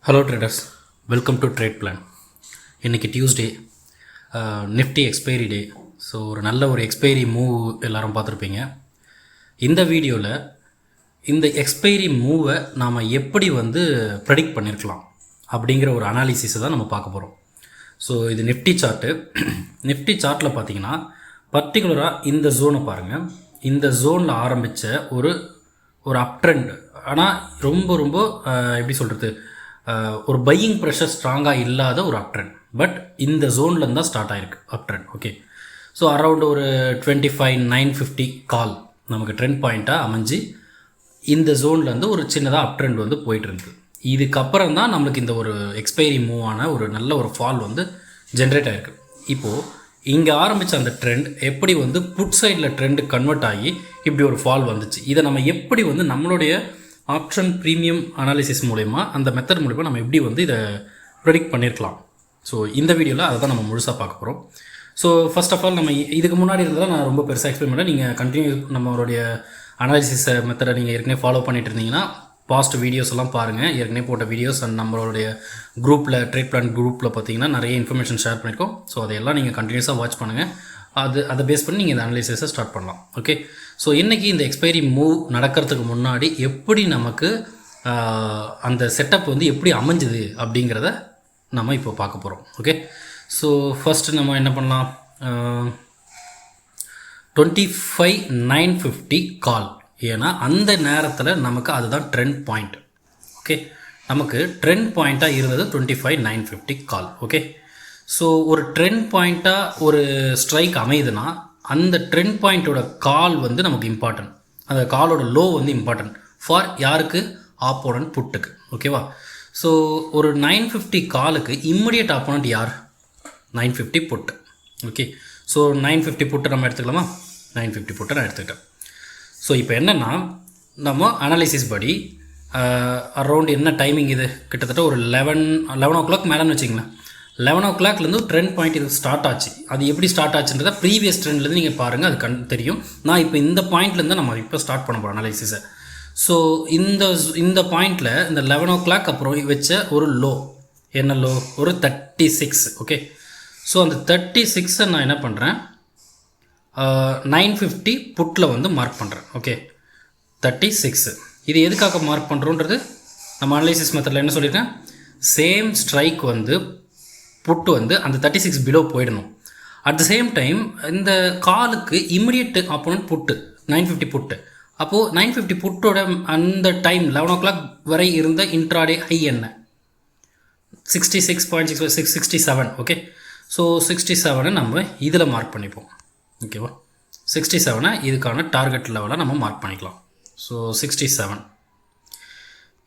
Hello traders, welcome to trade plan. இன்றைக்கி Tuesday, Nifty expiry day. So ஒரு நல்ல ஒரு எக்ஸ்பைரி மூவ் எல்லோரும் பார்த்துருப்பீங்க. இந்த வீடியோவில் இந்த எக்ஸ்பைரி மூவை நாம் எப்படி ப்ரெடிக்ட் பண்ணியிருக்கலாம் அப்படிங்கிற ஒரு அனாலிசிஸை தான் நம்ம பார்க்க போகிறோம். ஸோ இது நிஃப்டி சார்ட்டு. நிஃப்டி சார்ட்டில் பார்த்தீங்கன்னா பர்டிகுலராக இந்த ஜோனை பாருங்கள். இந்த ஜோனில் ஆரம்பித்த ஒரு அப் ட்ரெண்ட், ஆனால் ரொம்ப எப்படி சொல்கிறது, ஒரு பையிங் ப்ரெஷர் ஸ்ட்ராங்காக இல்லாத ஒரு அப் ட்ரெண்ட். பட் இந்த ஜோன்லேருந்து தான் ஸ்டார்ட் ஆகிருக்கு அப் ட்ரெண்ட். ஓகே, ஸோ அரௌண்ட் ஒரு 25,950 கால் நமக்கு ட்ரெண்ட் பாயிண்ட்டாக அமைஞ்சு இந்த ஜோன்லேருந்து ஒரு சின்னதாக அப் ட்ரெண்ட் போயிட்டு இருந்தது. இதுக்கப்புறம் தான் நம்மளுக்கு இந்த ஒரு எக்ஸ்பைரி மூவ் ஆன ஒரு நல்ல ஒரு ஃபால் ஜென்ரேட் ஆகிருக்கு. இப்போது இங்கே ஆரம்பித்த அந்த ட்ரெண்ட் எப்படி புட் சைடில் ட்ரெண்டு கன்வெர்ட் ஆகி இப்படி ஒரு ஃபால் வந்துச்சு. இதை நம்ம எப்படி நம்மளுடைய ஆப்ஷன் ப்ரீமியம் அனாலிசிஸ் மூலயமா, அந்த மெத்தட் மூலமா நம்ம எப்படி இதை ப்ரெடிக்ட் பண்ணியிருக்கலாம். ஸோ இந்த வீடியோவில் அதை தான் நம்ம முழுசாக பார்க்க போகிறோம். ஸோ ஃபர்ஸ்ட் ஆஃப் ஆல் நம்ம இதுக்கு முன்னாடி இருந்ததால் நான் ரொம்ப பெருசாக எக்ஸ்பிளைன் பண்ணேன். நீங்கள் கண்டினியூ நம்மளுடைய அனாலிசிஸ் மெத்தடை நீங்கள் ஏற்கனவே ஃபாலோ பண்ணிட்டு இருந்தீங்கன்னா பாஸ்ட் வீடியோஸ் எல்லாம் பாருங்கள். ஏற்கனவே போட்ட வீடியோஸ் அண்ட் நம்மளுடைய குரூப்பில், ட்ரேட் பிளான் குரூப்பில் பார்த்தீங்கன்னா நிறைய இன்ஃபர்மேஷன் ஷேர் பண்ணியிருக்கோம். ஸோ அதையெல்லாம் நீங்கள் கண்டினியூஸாக வாட்ச் பண்ணுங்கள். அதை பேஸ் பண்ணி நீங்கள் இந்த அனாலிசிஸை ஸ்டார்ட் பண்ணலாம். ஓகே, ஸோ இன்றைக்கி இந்த எக்ஸ்பைரி மூவ் நடக்கிறதுக்கு முன்னாடி எப்படி நமக்கு அந்த செட்டப் எப்படி அமைஞ்சுது அப்படிங்கிறத நம்ம இப்போ பார்க்க போகிறோம். ஓகே, ஸோ ஃபஸ்ட்டு நம்ம என்ன பண்ணலாம், 25,950 கால். ஏன்னா அந்த நேரத்தில் நமக்கு அதுதான் ட்ரெண்ட் பாயிண்ட். ஓகே, நமக்கு ட்ரெண்ட் பாயிண்ட்டாக இருந்தது 25,950 கால். ஓகே, ஸோ ஒரு ட்ரெண்ட் பாயிண்ட்டாக ஒரு ஸ்ட்ரைக் அமையுதுன்னா அந்த ட்ரெண்ட் பாயிண்ட்டோட கால் நமக்கு இம்பார்ட்டன்ட். அந்த காலோட லோ இம்பார்ட்டன்ட் ஃபார் யாருக்கு, ஆப்போனன்ட் புட்டுக்கு. ஓகேவா, ஸோ ஒரு 950 காலுக்கு இம்மிடியட் ஆப்போனன்ட் யார், 950 புட்டு. ஓகே, ஸோ 950 புட்டு நம்ம எடுத்துக்கலாமா, 950 புட்டை நான் எடுத்துக்கிட்டேன். ஸோ இப்போ என்னென்னா, நம்ம அனாலிசிஸ் படி அரௌண்ட் என்ன டைமிங், இது கிட்டத்தட்ட ஒரு 11 ஓ கிளாக் மேலேன்னு வச்சிங்களேன். 11 ஓ கிளாக்லேருந்து ட்ரெண்ட் பாயிண்ட் இது ஸ்டார்ட் ஆச்சு. அது எப்படி ஸ்டார்ட் ஆச்சுன்றதை ப்ரீவியஸ் ட்ரெண்ட்லேருந்து நீங்கள் பாருங்கள், அது தெரியும். நான் இப்போ இந்த பாயிண்ட்லேருந்து நம்ம இப்போ ஸ்டார்ட் பண்ண போகிறோம் அனாலிசிஸை. ஸோ இந்த பாயிண்டில் இந்த 11 ஓ கிளாக் அப்புறம் வச்ச ஒரு லோ, என்ன லோ, ஒரு 36. ஓகே, ஸோ அந்த 36 நான் என்ன பண்ணுறேன், 950 புட்டில் மார்க் பண்ணுறேன். ஓகே, 36 இது எதுக்காக மார்க் பண்ணுறோன்றது நம்ம அனாலிசிஸ் மெத்தடில் என்ன சொல்லியிருக்கேன், சேம் ஸ்ட்ரைக் புட்டு அந்த 36 பிலோ போயிடணும். அட் த சேம் டைம் இந்த காலுக்கு இமிடியட் ஆப்போனன்ட் புட்டு 950 புட்டு. அப்போது 950 புட்டோட அந்த டைம் 11 ஓ கிளாக் வரை இருந்த இன்ட்ராடே ஹை என்ன, 66.67. ஓகே, ஸோ 67 நம்ம இதில் மார்க் பண்ணிப்போம். ஓகேவா, 67 இதுக்கான டார்கெட் லெவலாக நம்ம மார்க் பண்ணிக்கலாம். ஸோ 67.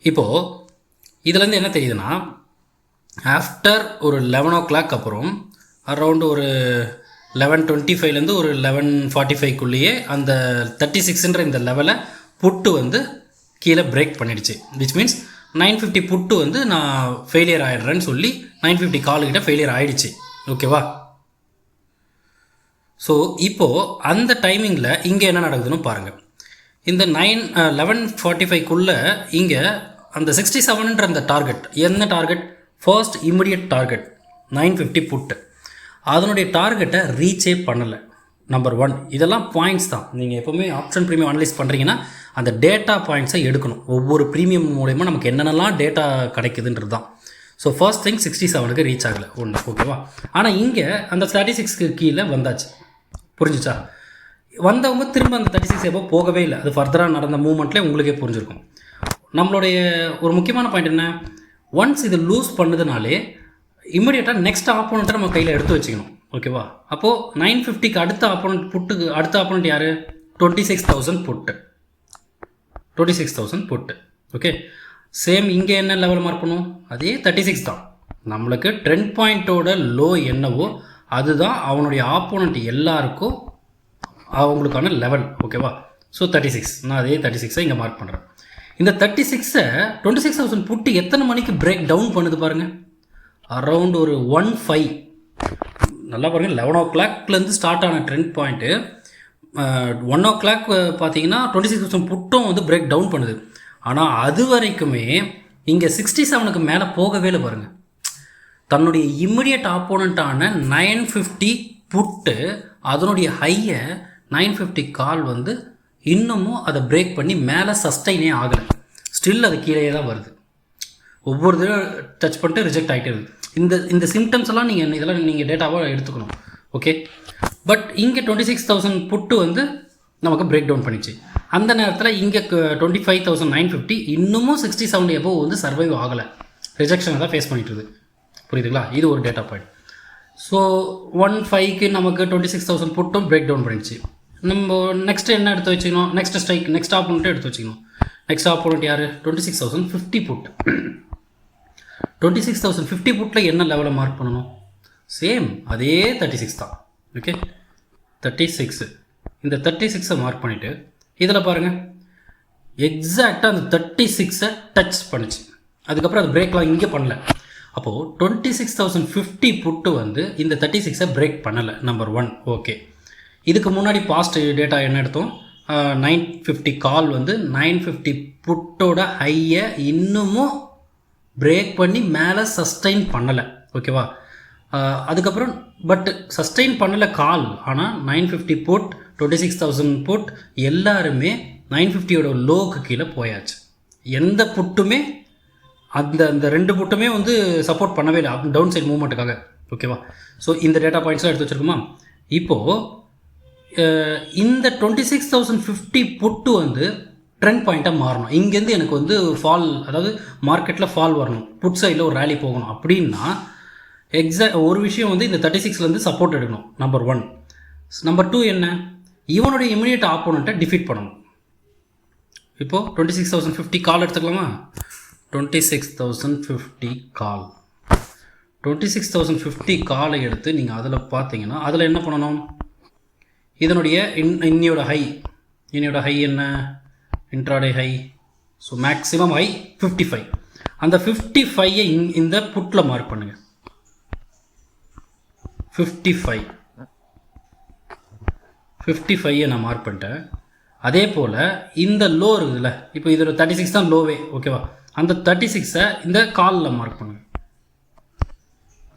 இப்போது இதுலேருந்து என்ன தெரியுதுன்னா, ஆஃப்டர் ஒரு 11 ஓ கிளாக் அப்புறம் அரௌண்ட் ஒரு 11:25லேருந்து ஒரு 11:45க்குள்ளேயே அந்த 36ன்ற இந்த லெவலை புட்டு கீழே பிரேக் பண்ணிடுச்சு. விச் மீன்ஸ் 950 புட்டு நான் ஃபெயிலியர் ஆகிடுறேன்னு சொல்லி 950 காலுக்கிட்ட ஃபெயிலியர் ஆகிடுச்சு. ஓகேவா, ஸோ இப்போது அந்த டைமிங்கில் இங்கே என்ன நடக்குதுன்னு பாருங்கள். இந்த 11:45க்குள்ளே இங்கே அந்த 67ன்ற அந்த டார்கெட், என்ன டார்கெட், ஃபர்ஸ்ட் இமிடியட் டார்கெட் 950 புட்டு, அதனுடைய டார்கெட்டை ரீச்சே பண்ணலை. நம்பர் 1, இதெல்லாம் பாயிண்ட்ஸ் தான். நீங்கள் எப்போவுமே ஆப்ஷன் ப்ரீமியம் அனலைஸ் பண்ணுறீங்கன்னா அந்த டேட்டா பாயிண்ட்ஸை எடுக்கணும். ஒவ்வொரு ப்ரீமியம் மூலயமா நமக்கு என்னென்னலாம் டேட்டா கிடைக்குதுன்றது தான். ஸோ ஃபர்ஸ்ட் திங் 67க்கு ரீச் ஆகலை ஒன்று. ஓகேவா, ஆனால் இங்கே அந்த 36க்கு கீழே வந்தாச்சு. புரிஞ்சிச்சா, வந்தவங்க திரும்ப அந்த 36 எப்போ போகவே இல்லை. அது ஃபர்தராக நடந்த மூவ்மெண்ட்லேயே உங்களுக்கே புரிஞ்சிருக்கும். நம்மளுடைய ஒரு முக்கியமான பாயிண்ட் என்ன, ஒன்ஸ் இது லூஸ் பண்ணுதுனாலே இம்மிடியட்டாக நெக்ஸ்ட் ஆப்போனண்ட்டை நம்ம கையில் எடுத்து வச்சுக்கணும். ஓகேவா, அப்போது 950க்கு அடுத்த ஆப்போனண்ட் புட்டுக்கு அடுத்த ஆப்போனண்ட் யார், 26,000 புட்டு, 26,000 புட்டு. ஓகே, சேம் இங்கே என்ன லெவல் மார்க் பண்ணுவோம், அதே 36 தான். நம்மளுக்கு ட்ரெண்ட் பாயிண்ட்டோட லோ என்னவோ அதுதான் அவனுடைய ஆப்போனண்ட் எல்லாருக்கும் அவங்களுக்கான லெவல். ஓகேவா, ஸோ 36, நான் அதே 36 இங்கே மார்க் பண்ணுறேன். இந்த 36 26,000 புட்டு எத்தனை மணிக்கு பிரேக் டவுன் பண்ணுது பாருங்கள், அரவுண்ட் ஒரு 1:05. நல்லா பாருங்கள், 11 ஓ கிளாக்லேருந்து ஸ்டார்ட் ஆன ட்ரெண்ட் பாயிண்ட்டு 1 ஓ கிளாக் பார்த்தீங்கன்னா 26,000 புட்டும் பிரேக் டவுன் பண்ணுது. ஆனால் அது வரைக்குமே இங்கே 67க்கு மேலே போகவே இல்லை பாருங்கள். தன்னுடைய இம்மிடியட் ஆப்போனண்ட்டான 950 புட்டு அதனுடைய ஹையை 950 கால் வந்து இன்னமும் அதை பிரேக் பண்ணி மேலே சஸ்டைனே ஆகலை. ஸ்டில் அது கீழே தான் வருது. ஒவ்வொரு தடவை டச் பண்ணிட்டு ரிஜெக்ட் ஆகிட்டே இருக்குது. இந்த சிம்டம்ஸ் எல்லாம் இதெல்லாம் நீங்கள் டேட்டாவாக எடுத்துக்கணும். ஓகே, பட் இங்கே 26,000 புட்டு வந்து நமக்கு பிரேக் டவுன் பண்ணிச்சு. அந்த நேரத்தில் இங்கே 25,950 இன்னமும் 67 எபோவ் வந்து சர்வைவ் ஆகலை, ரிஜெக்ஷனை தான் ஃபேஸ் பண்ணிட்டுருது. புரியுதுங்களா? இது ஒரு டேட்டா பாயிண்ட். ஸோ 1.5க்கு நமக்கு 26,000 புட்டும் பிரேக் டவுன் பண்ணிடுச்சு. நம்ம நெக்ஸ்ட்டு என்ன எடுத்து வச்சுக்கணும்? நெக்ஸ்ட் ஸ்ட்ரைக், நெக்ஸ்ட் ஆப்போனண்ட்டை எடுத்து வச்சுக்கணும். நெக்ஸ்ட் ஆப்போனண்ட் யார்? 26,050 புட். 26,050 புட்டில் என்ன லெவலில் மார்க் பண்ணணும்? சேம் அதே 36 தான். ஓகே, 36. இந்த 36 மார்க் பண்ணிவிட்டு இதில் பாருங்கள், எக்ஸாக்டாக அந்த 36 டச் பண்ணிச்சு. அதுக்கப்புறம் அது பிரேக்லாம் இங்கே பண்ணல. அப்போது 26,050 புட்டு வந்து இந்த 36 பிரேக் பண்ணலை. நம்பர் 1. ஓகே, இதுக்கு முன்னாடி பாஸ்ட் டேட்டா என்ன எடுத்தோம்? 950 கால் வந்து 950 புட்டோட ஹையை இன்னமும் பிரேக் பண்ணி மேலே சஸ்டைன் பண்ணலை. ஓகேவா? அதுக்கப்புறம் பட் சஸ்டைன் பண்ணலை கால். ஆனால் 950 புட், 26,000 புட் எல்லாருமே 950யோட லோக்கு கீழே போயாச்சு. எந்த புட்டுமே அந்த 2 புட்டுமே வந்து சப்போர்ட் பண்ணவே இல்லை டவுன் சைட் மூவ்மெண்ட்டுக்காக. ஓகேவா? ஸோ இந்த டேட்டா பாயிண்ட்ஸ்லாம் எடுத்து வச்சுருக்குமா? இப்போது இந்த 26,050 புட்டு வந்து ட்ரெண்ட் பாயிண்ட்டாக மாறணும். இங்கேருந்து எனக்கு வந்து ஃபால், அதாவது மார்க்கெட்டில் ஃபால் வரணும், புட் சைடில் ஒரு ரேலி போகணும் அப்படின்னா ஒரு விஷயம் வந்து இந்த 36லேருந்து சப்போர்ட் எடுக்கணும். நம்பர் 1. நம்பர் 2 என்ன? இவனுடைய இமிடியேட் ஆப்போனண்ட்டை டிஃபீட் பண்ணணும். இப்போது 26,050 கால் எடுத்துக்கலாமா? 26,050 கால், 26,050 காலை எடுத்து நீங்கள் அதில் பார்த்தீங்கன்னா அதில் என்ன பண்ணணும்? இதனுடைய இன்னையோட ஹை என்ன? Intraday high. So maximum high 55. அந்த 55ஐ இந்த புட்டில் மார்க் பண்ணுங்கள். 55ஐ நான் மார்க் பண்ணிட்டேன். அதே போல் இந்த லோ இருக்குதுல்ல, இப்போ இதில் 36 தான் லோவே. ஓகேவா? அந்த 36ஐ இந்த காலில் மார்க் பண்ணுங்க.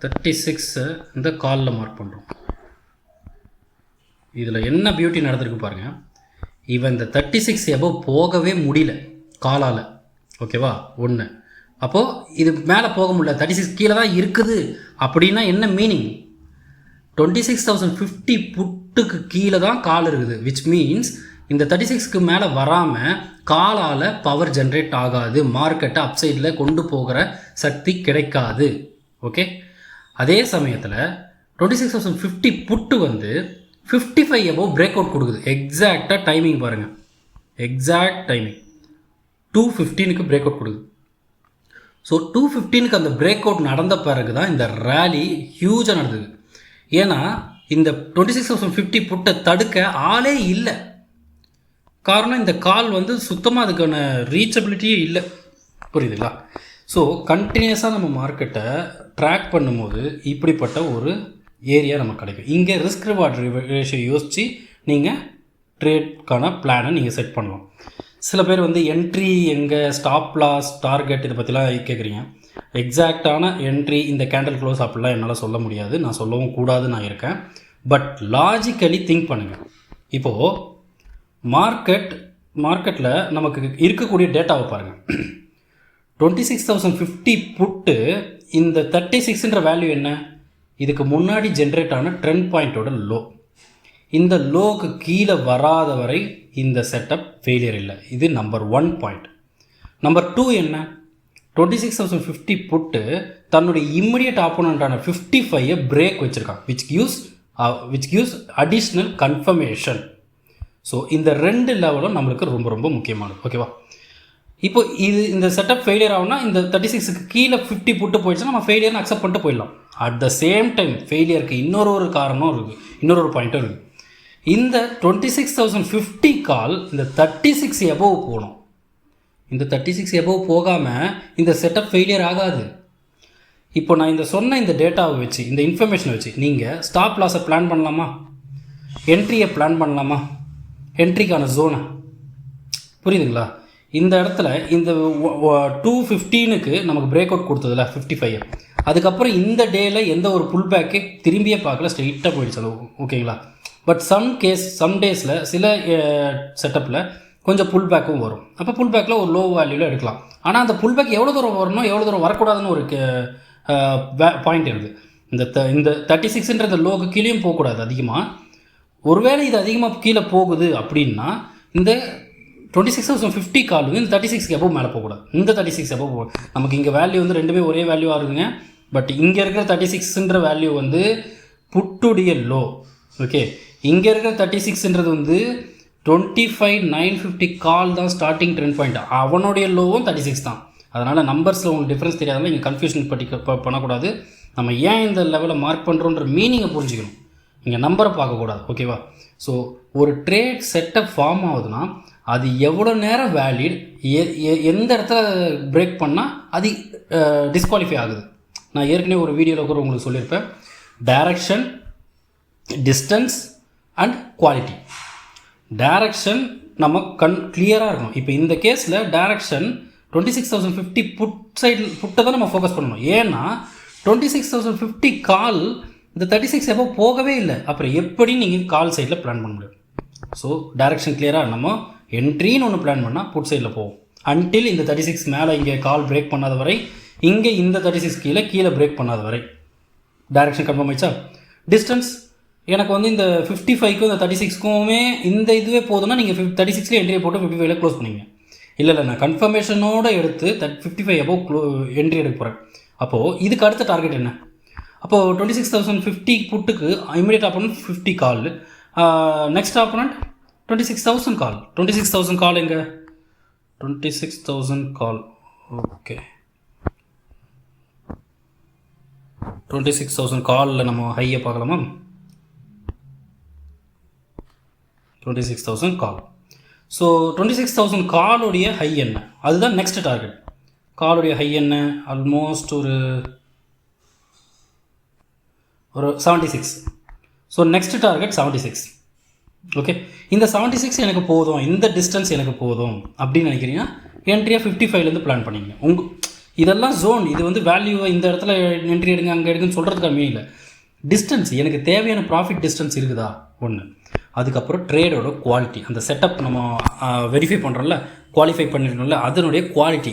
36 இந்த காலில் மார்க் பண்ணுறோம். இதில் என்ன பியூட்டி நடந்திருக்கு பாருங்கள். இவன் இந்த 36 எபோவ் போகவே முடியல காலால். ஓகேவா? 1. அப்போது இது மேலே போக முடியல, 36 கீழே தான் இருக்குது. அப்படின்னா என்ன மீனிங்? 26,050 புட்டுக்கு கீழே தான் கால் இருக்குது. விச் மீன்ஸ் இந்த 36க்கு மேலே வராமல் காலால் பவர் ஜென்ரேட் ஆகாது, மார்க்கெட்டை அப்சைடில் கொண்டு போகிற சக்தி கிடைக்காது. ஓகே, அதே சமயத்தில் 26,050 புட்டு வந்து 55 எபோவ் பிரேக் அவுட் கொடுக்குது. எக்ஸாக்டாக டைமிங் பாருங்கள், எக்ஸாக்ட் டைமிங் 2:15க்கு பிரேக் அவுட் கொடுக்குது. ஸோ 2:15க்கு அந்த பிரேக் அவுட் நடந்த பிறகு தான் இந்த ரேலி ஹியூஜாக நடந்தது. ஏன்னா இந்த 26,050 புட்டை தடுக்க ஆளே இல்லை. காரணம் இந்த கால் வந்து சுத்தமாக அதுக்கான ரீச்சபிலிட்டியே இல்லை. புரியுதுங்களா? ஸோ கண்டினியூஸாக நம்ம மார்க்கெட்டை ட்ராக் பண்ணும்போது இப்படிப்பட்ட ஒரு ஏரியா நமக்கு கிடைக்கும். இங்கே ரிஸ்க் ரிவார்ட் ரேஷியோ யோசித்து நீங்கள் ட்ரேட்கான பிளானை நீங்கள் செட் பண்ணலாம். சில பேர் வந்து என்ட்ரி எங்கே, ஸ்டாப் லாஸ், டார்கெட் இதை பற்றிலாம் கேட்குறீங்க. எக்ஸாக்டான என்ட்ரி இந்த கேண்டல் க்ளோஸ் அப்படிலாம் என்னால் சொல்ல முடியாது, நான் சொல்லவும் கூடாது, நான் இருக்கேன். பட் லாஜிக்கலி திங்க் பண்ணுங்கள். இப்போது மார்க்கெட்டில் நமக்கு இருக்கக்கூடிய டேட்டாவை பாருங்கள். 26,050 புட்டு இந்த 36ன்ற வேல்யூ என்ன? இதுக்கு முன்னாடி ஜென்ரேட் ஆன ட்ரெண்ட் பாயிண்ட்டோட லோ. இந்த லோவுக்கு கீழே வராத வரை இந்த செட்டப் ஃபெயிலியர் இல்லை. இது நம்பர் 1 பாயிண்ட். நம்பர் 2 என்ன? 26,050 புட்டு தன்னுடைய இம்மிடியட் ஆப்போனண்ட்டான 55ஐ பிரேக் வச்சுருக்கான். Which gives additional confirmation. So இந்த 2 லெவலும் நம்மளுக்கு ரொம்ப ரொம்ப முக்கியமானது. ஓகேவா? இப்போ இந்த செட்டப் ஃபெயிலியர் ஆகும்னா இந்த 36க்கு கீழே 50 புட்டு போயிடுச்சுன்னா நம்ம ஃபெயிலியர்னு அக்செப்ட் பண்ணிட்டு போயிடலாம். அட் த சேம் டைம் ஃபெயிலியருக்கு இன்னொரு காரணம் இருக்குது, இன்னொரு பாயிண்ட்டும் இருக்குது. இந்த 26,050 கால் இந்த 36 எபோவ் போகணும். இந்த 36 எபோவ் போகாமல் இந்த செட்டப் ஃபெயிலியர் ஆகாது. இப்போ நான் இந்த டேட்டாவை வச்சு, இந்த இன்ஃபர்மேஷனை வச்சு நீங்கள் ஸ்டாப் லாஸை பிளான் பண்ணலாமா? என்ட்ரியை பிளான் பண்ணலாமா? என்ட்ரிக்கான ஜோனை புரியுதுங்களா? இந்த இடத்துல இந்த 215க்கு நமக்கு பிரேக் அவுட் கொடுத்ததில்ல 55, அதுக்கப்புறம் இந்த டேயில் எந்த ஒரு புல் பேக்கே திரும்பியே பார்க்கல, ஸ்ட்ரெயிட்டாக போயிடுச்சு அது. ஓகேங்களா? பட் சம் டேஸில் சில செட்டப்பில் கொஞ்சம் புல் பேக்கும் வரும். அப்போ புல் பேக்கில் ஒரு லோ வேல்யூவில் எடுக்கலாம். ஆனால் அந்த புல் பேக் எவ்வளோ தூரம் வரணும் எவ்வளோ தூரம் வரக்கூடாதுன்னு ஒரு பாயிண்ட் இருக்குது. இந்த 36ன்ற லோக்கு கீழேயும் போகக்கூடாது அதிகமாக. ஒருவேளை இது அதிகமாக கீழே போகுது அப்படின்னா இந்த 26,050 கால் இந்த 36க்கு எப்போ மேலே போகக்கூடாது. இந்த 36 எப்போ போகும், நமக்கு இங்கே வேல்யூ வந்து ரெண்டுமே ஒரே வேல்யூவாக இருக்குங்க. பட் இங்கே இருக்கிற 36ன்ற வேல்யூ வந்து புட்டுடைய லோ. ஓகே, இங்கே இருக்கிற 36ன்றது வந்து 25,950 கால் தான் ஸ்டார்டிங் ட்ரெண்ட் பாயிண்ட். அவனுடைய லோவும் 36 தான். அதனால் நம்பர்ஸில் உங்களுக்கு டிஃப்ரென்ஸ் தெரியாதனால இங்கே கன்ஃபியூஷன் பண்ணக்கூடாது. நம்ம ஏன் இந்த லெவலில் மார்க் பண்ணுறோன்ற மீனிங்கை புரிஞ்சுக்கணும், இங்கே நம்பரை பார்க்கக்கூடாது. ஓகேவா? ஸோ ஒரு ட்ரேட் செட்டப் ஃபார்ம் ஆகுதுன்னா அது எவ்வளோ நேரம் வேலிட், எந்த இடத்துல பிரேக் பண்ணால் அது டிஸ்குவாலிஃபை ஆகுது. நான் ஏற்கனவே ஒரு வீடியோவில் கூட உங்களுக்கு சொல்லியிருப்பேன். Direction, distance and quality. Direction நம்ம கிளியராக இருக்கணும். இப்போ இந்த கேஸில் டைரக்ஷன் 26,050 புட்டை தான் நம்ம ஃபோக்கஸ் பண்ணணும். ஏன்னா 26,050 கால் இந்த 36 எப்போ போகவே இல்லை. அப்புறம் எப்படி நீங்கள் கால் சைடில் பிளான் பண்ண முடியும்? ஸோ டைரக்ஷன் கிளியராக நம்ம என்ட்ரின்னு ஒன்று பிளான் பண்ணால் புட் சைடில் போவோம். அன்டில் இந்த 36 மேலே இங்கே கால் பிரேக் பண்ணாத வரை, இங்கே இந்த 36 கீழே பிரேக் பண்ணாத வரை டைரக்ஷன் கன்ஃபார்ம் ஆயிடுச்சா? டிஸ்டன்ஸ் எனக்கு வந்து இந்த 55க்கும் இந்த 36க்குமே இந்த இதுவே போதுன்னா நீங்கள் 36ல என்ட்ரியை போட்டு 55ல க்ளோஸ் பண்ணிங்க. இல்லை நான் கன்ஃபர்மேஷனோடு எடுத்து 55 எபோவ் என்ட்ரி எடுக்க போகிறேன். அப்போது இதுக்கு அடுத்த டார்கெட் என்ன? அப்போது 26,050 புட்டுக்கு இமீடியட் ஆப்போனன்ட் 50 கால், நெக்ஸ்ட் ஆப்போனன்ட் 26,000 கால். 26,000 கால் எங்கே? 26,000 கால். ஓகே, 26,000 காலில் நம்ம ஹையை பார்க்கலாமா? 26,000 கால். ஸோ 26,000 காலுடைய ஹை என்ன? அதுதான் நெக்ஸ்ட் டார்கெட். காலுடைய ஹை என்ன? ஆல்மோஸ்ட் ஒரு 76. So next target 76. ஓகே, இந்த 76 எனக்கு போதும், இந்த டிஸ்டன்ஸ் எனக்கு போதும் அப்படின்னு நினைக்கிறீங்கன்னா என்ட்ரியாக 55லேருந்து பிளான் பண்ணிங்க. இதெல்லாம் ஜோன், இது வந்து வேல்யூவை இந்த இடத்துல என்ட்ரி எடுங்க அங்கே எடுங்கன்னு சொல்கிறதுக்காக இல்லை. டிஸ்டன்ஸ் எனக்கு தேவையான ப்ராஃபிட் டிஸ்டன்ஸ் இருக்குதா ஒன்று. அதுக்கப்புறம் ட்ரேடோட குவாலிட்டி, அந்த செட்டப் நம்ம வெரிஃபை பண்ணுறோம்ல, குவாலிஃபை பண்ணிடணும்ல, அதனுடைய குவாலிட்டி.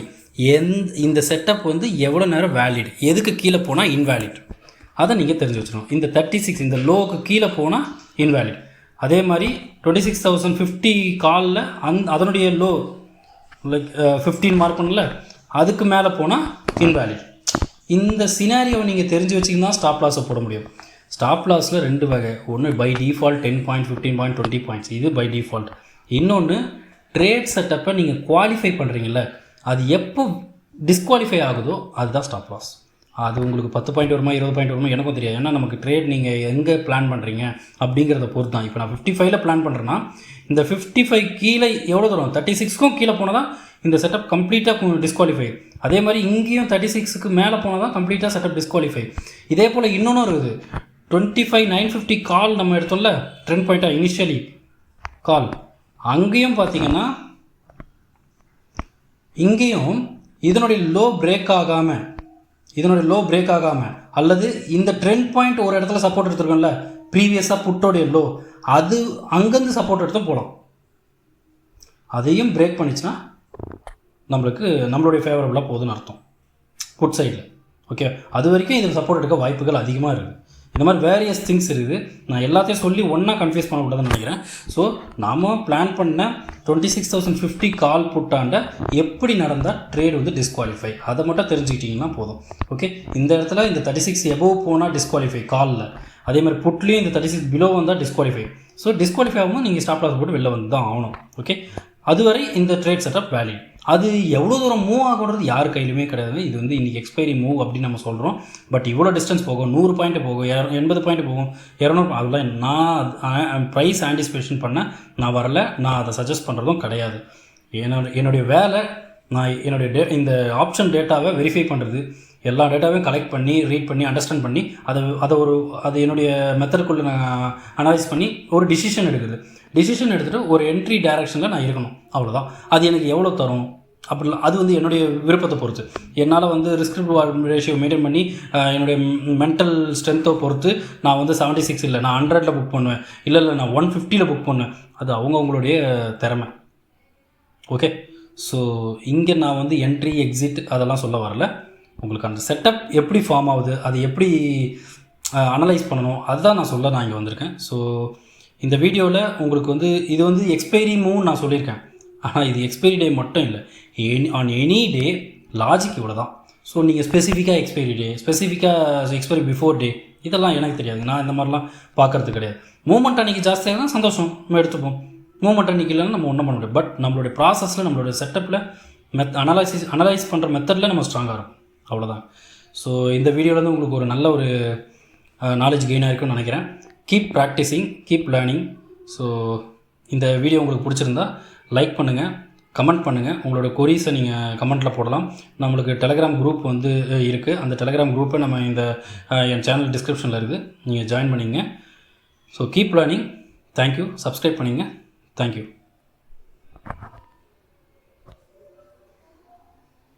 இந்த செட்டப் வந்து எவ்வளோ நேரம் வேலிட், எதுக்கு கீழே போனால் இன்வேலிட், அதை நீங்கள் தெரிஞ்சு வச்சுக்கணும். இந்த 36 இந்த லோவுக்கு கீழே போனால் இன்வேலிட். அதே மாதிரி 26,050 காலில் அதனுடைய லோ லைக் 15 மார்க் பண்ணல, அதுக்கு மேலே போனால் இன்வேலிட். இந்த சினாரியோவை நீங்கள் தெரிஞ்சு வச்சிங்கன்னா ஸ்டாப் லாஸை போட முடியும். ஸ்டாப் லாஸில் 2 வகை. ஒன்று by default 10 point, 15 point, 20 points, இது பை டிஃபால்ட். இன்னொன்று ட்ரேட் செட்டப்பை நீங்கள் குவாலிஃபை பண்ணுறீங்கள, அது எப்போ டிஸ்குவாலிஃபை ஆகுதோ அதுதான் ஸ்டாப் லாஸ். அது உங்களுக்கு 10 பாயிண்ட் வருமா 20 பாயிண்ட் வருமா எனக்கும் தெரியாது. ஏன்னா நமக்கு ட்ரேட் நீங்கள் எங்கே பிளான் பண்ணுறீங்க அப்படிங்கிறத பொறுத்து தான். இப்போ நான் 55ல் பிளான் பண்ணுறேன்னா இந்த 55 கீழே எவ்வளோ தூரம், 36க்கும் கீழே போனால் தான் இந்த செட்டப் கம்ப்ளீட்டாக டிஸ்குவாலிஃபை. அதே மாதிரி இங்கேயும் 36க்கு மேலே போனால் தான் கம்ப்ளீட்டாக செட்டப் டிஸ்குவாலிஃபை. இதே போல் இன்னொன்று இருக்குது. 25,950 கால் நம்ம எடுத்தோம்ல ட்ரெண்ட் பாயிண்ட்டாக இனிஷியலி கால், அங்கேயும் பார்த்தீங்கன்னா இங்கேயும் இதனுடைய லோ பிரேக் ஆகாமல் அல்லது இந்த ட்ரெண்ட் பாயிண்ட் ஒரு இடத்துல சப்போர்ட் எடுத்துருக்கோம்ல ப்ரீவியஸாக புட்டோடைய லோ, அது அங்கேருந்து சப்போர்ட் எடுத்து போகலாம். அதையும் பிரேக் பண்ணிச்சுன்னா நம்மளுடைய ஃபேவரபுளாக போகுதுன்னு அர்த்தம் புட் சைடில். ஓகே, அது வரைக்கும் இதில் சப்போர்ட் எடுக்க வாய்ப்புகள் அதிகமாக இருக்குது. இந்த மாதிரி வேரியஸ் திங்ஸ் இருக்குது. நான் எல்லாத்தையும் சொல்லி ஒன்றா கன்ஃபியூஸ் பண்ணக்கூடாதுன்னு நினைக்கிறேன். ஸோ நாம் பிளான் பண்ண 26,050 கால் புட்டாண்ட எப்படி நடந்தால் ட்ரேட் வந்து டிஸ்குவாலிஃபை, அதை மட்டும் தெரிஞ்சுக்கிட்டிங்கன்னா போதும். ஓகே, இந்த இடத்துல இந்த 36 எபோவ் போனால் டிஸ்குவாலிஃபை காலில், அதே மாதிரி புட்லேயும் இந்த 36 பிலோ வந்தால் டிஸ்குவாலிஃபை. ஸோ டிஸ்குவாலிஃபை ஆகும்போது நீங்கள் ஸ்டாப் லாஸ் போட்டு வெளில வந்து தான் ஆகணும். ஓகே, அதுவரை இந்த ட்ரேட் செட்டப் வேலிட். அது எவ்வளோ தூரம் மூவ் ஆகுறது யார் கையிலுமே கிடையாது. இது வந்து இன்றைக்கி எக்ஸ்பைரி மூவ் அப்படின்னு நம்ம சொல்கிறோம். பட் இவ்வளோ டிஸ்டன்ஸ் போகும், 100 பாயிண்ட் போகும், 80 பாயிண்ட் போகும், 200, அதெல்லாம் நான் ப்ரைஸ் ஆன்டிசிபேஷன் பண்ண நான் வரல. நான் அதை சஜஸ்ட் பண்ணுறதும் கிடையாது. என்னுடைய வேலை நான் இந்த ஆப்ஷன் டேட்டாவை வெரிஃபை பண்ணுறது, எல்லா டேட்டாவையும் கலெக்ட் பண்ணி ரீட் பண்ணி அண்டர்ஸ்டாண்ட் பண்ணி அதை என்னுடைய மெத்தடுக்குள்ளே நான் அனலைஸ் பண்ணி ஒரு டிசிஷன் எடுக்குது. டிசிஷன் எடுத்துகிட்டு ஒரு என்ட்ரி டைரக்ஷனில் நான் இருக்கணும், அவ்வளோதான். அது எனக்கு எவ்வளோ தரும் அப்படிலாம் அது வந்து என்னுடைய விருப்பத்தை பொறுத்து. என்னால் வந்து ரிஸ்க் ரிவார்ட் ரேஷியோ மெயின்டைன் பண்ணி என்னுடைய மென்டல் ஸ்ட்ரென்த்தை பொறுத்து நான் வந்து 76 இல்லை, நான் 100ல் புக் பண்ணுவேன், இல்லை நான் 150ல் புக் பண்ணுவேன். அது அவங்கவுங்களுடைய திறமை. ஓகே, ஸோ இங்கே நான் வந்து என்ட்ரி எக்ஸிட் அதெல்லாம் சொல்ல வரல. உங்களுக்கு அந்த செட்டப் எப்படி ஃபார்ம் ஆகுது, அது எப்படி அனலைஸ் பண்ணணும், அதுதான் நான் இங்கே வந்திருக்கேன். ஸோ இந்த வீடியோவில் உங்களுக்கு வந்து இது வந்து எக்ஸ்பைரி மூவ் நான் சொல்லியிருக்கேன். ஆனால் இது எக்ஸ்பைரி டே மட்டும் இல்லை, ஆன் எனி டே லாஜிக் இவ்வளோ தான். ஸோ நீங்கள் ஸ்பெசிஃபிக்காக எக்ஸ்பைரி டே, ஸ்பெசிஃபிக்காக எக்ஸ்பைரி பிஃபோர் டே, இதெல்லாம் எனக்கு தெரியாது. நான் இந்த மாதிரிலாம் பார்க்குறது கிடையாது. மூவ்மெண்ட் அன்றைக்கி ஜாஸ்தியாக தான் சந்தோஷம், நம்ம எடுத்துப்போம். மூவ்மெண்ட் அன்றைக்கி இல்லைன்னா நம்ம ஒன்றும் பண்ண முடியாது. பட் நம்மளுடைய ப்ராசஸில், நம்மளுடைய செட்டப்பில், அனலைஸ் பண்ணுற மெத்தடில் நம்ம ஸ்ட்ராங்காக இருக்கும், அவ்வளோதான். ஸோ இந்த வீடியோவில் உங்களுக்கு ஒரு நல்ல ஒரு நாலேஜ் கெயின் ஆகிருக்குன்னு நினைக்கிறேன். Keep practising, keep learning. So இந்த வீடியோ உங்களுக்கு பிடிச்சிருந்தா லைக் பண்ணுங்கள், கமெண்ட் பண்ணுங்கள். உங்களோட கொரீஸை நீங்கள் கமெண்ட்டில் போடலாம். நம்மளுக்கு டெலகிராம் குரூப் வந்து இருக்குது. அந்த டெலகிராம் குரூப்பை நம்ம என் சேனல் டிஸ்கிரிப்ஷனில் இருக்குது, நீங்கள் ஜாயின் பண்ணிங்க. So keep learning. Thank you. Subscribe பண்ணிங்க. தேங்க்யூ.